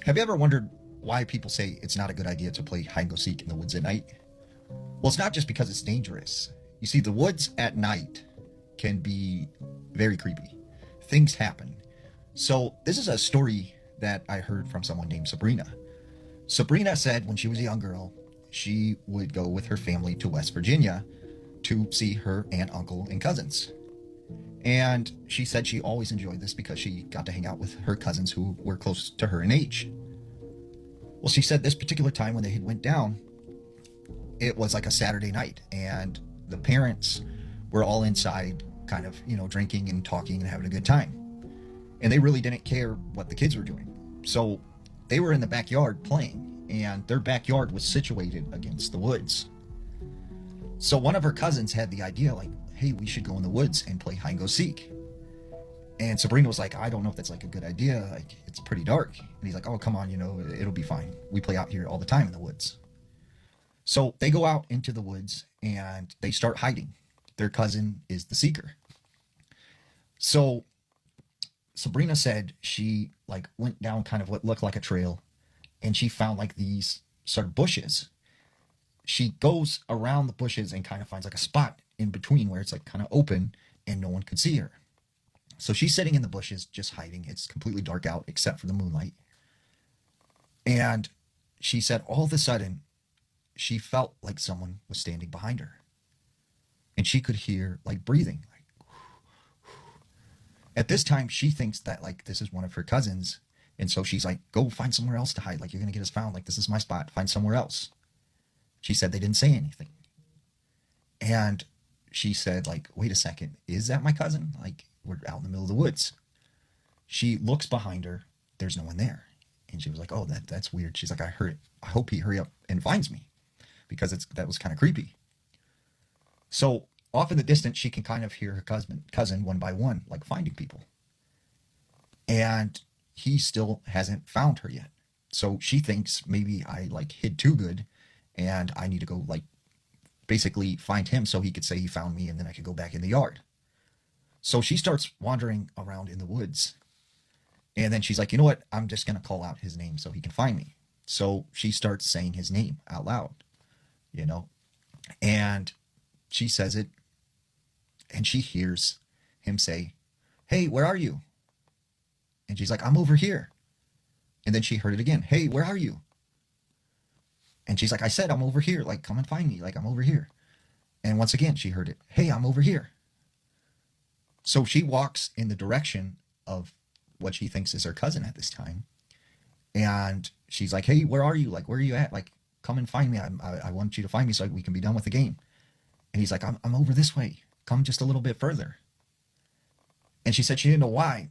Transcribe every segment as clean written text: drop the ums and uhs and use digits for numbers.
Have you ever wondered why people say it's not a good idea to play hide and go seek in the woods at night? Well, it's not just because it's dangerous. You see, the woods at night can be very creepy. Things happen. So, this is a story that I heard from someone named Sabrina. Sabrina said when she was a young girl, she would go with her family to West Virginia to see her aunt, uncle, and cousins. And she said she always enjoyed this because she got to hang out with her cousins who were close to her in age. Well, she said this particular time when they had went down, it was like a Saturday night, and the parents were all inside, kind of, drinking and talking and having a good time. And they really didn't care what the kids were doing. So they were in the backyard playing, and their backyard was situated against the woods. So one of her cousins had the idea, like, hey, we should go in the woods and play hide and go seek. And Sabrina was like, I don't know if that's like a good idea. Like, it's pretty dark. And he's like, oh, come on, it'll be fine. We play out here all the time in the woods. So they go out into the woods and they start hiding. Their cousin is the seeker. So Sabrina said she like went down kind of what looked like a trail, and she found like these sort of bushes. She goes around the bushes and kind of finds like a spot in between where it's like kind of open and no one could see her. So she's sitting in the bushes just hiding. It's completely dark out except for the moonlight. And she said all of a sudden she felt like someone was standing behind her. And she could hear like breathing. Like, at this time, she thinks that like this is one of her cousins. And so she's like, go find somewhere else to hide. Like, you're going to get us found. Like, this is my spot. Find somewhere else. She said they didn't say anything. And she said, like, wait a second. Is that my cousin? Like, we're out in the middle of the woods. She looks behind her. There's no one there. And she was like, oh, that's weird. She's like, I heard it. I hope he hurry up and finds me, because that was kind of creepy. So off in the distance, she can kind of hear her cousin one by one, like finding people. And he still hasn't found her yet. So she thinks maybe I like hid too good and I need to go like basically find him so he could say he found me and then I could go back in the yard. So she starts wandering around in the woods. And then she's like, you know what? I'm just going to call out his name so he can find me. So she starts saying his name out loud, and she says it, and she hears him say, hey, where are you? And she's like, I'm over here. And then she heard it again. Hey, where are you? And she's like, I said, I'm over here. Like, come and find me. Like, I'm over here. And once again, she heard it. Hey, I'm over here. So she walks in the direction of what she thinks is her cousin at this time. And she's like, hey, where are you? Like, where are you at? Like, come and find me. I want you to find me so we can be done with the game. And he's like, I'm over this way. Come just a little bit further. And she said she didn't know why,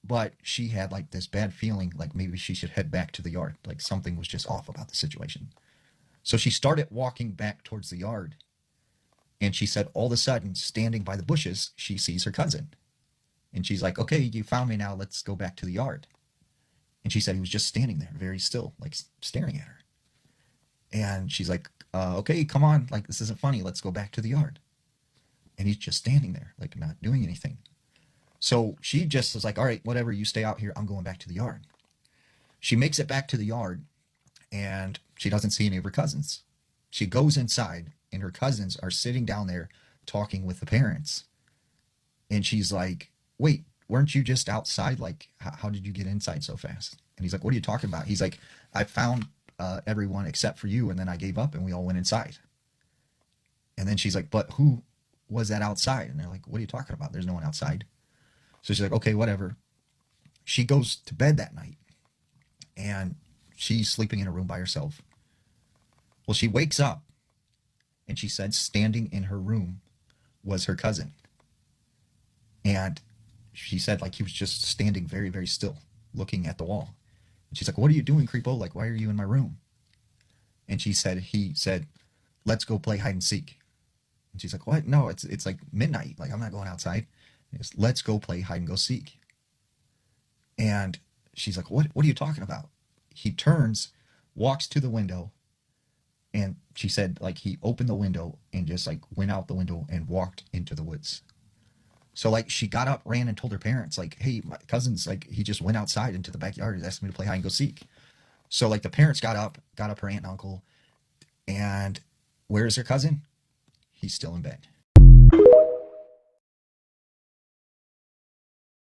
but she had like this bad feeling like maybe she should head back to the yard. Like something was just off about the situation. So she started walking back towards the yard. And she said all of a sudden, standing by the bushes, she sees her cousin. And she's like, okay, you found me now. Let's go back to the yard. And she said he was just standing there, very still, like staring at her. And she's like, okay, come on. Like, this isn't funny. Let's go back to the yard. And he's just standing there, like not doing anything. So she just was like, all right, whatever, you stay out here. I'm going back to the yard. She makes it back to the yard and she doesn't see any of her cousins. She goes inside and her cousins are sitting down there talking with the parents. And she's like, wait, weren't you just outside? Like, how did you get inside so fast? And he's like, what are you talking about? He's like, I found everyone except for you. And then I gave up and we all went inside. And then she's like, but who was that outside? And they're like, what are you talking about? There's no one outside. So she's like, okay, whatever. She goes to bed that night and she's sleeping in a room by herself. Well, she wakes up and she said standing in her room was her cousin. And she said like he was just standing very, very still looking at the wall. And she's like, what are you doing, creepo? Like, why are you in my room? And he said, let's go play hide and seek. And she's like, what? No, it's like midnight. Like, I'm not going outside. Let's go play hide and go seek. And she's like, what are you talking about? He turns, walks to the window. And she said, like, he opened the window and just like went out the window and walked into the woods. So like she got up, ran, and told her parents like, "Hey, my cousin's like he just went outside into the backyard, and asked me to play hide and go seek." So like the parents got up her aunt and uncle, and where's her cousin? He's still in bed.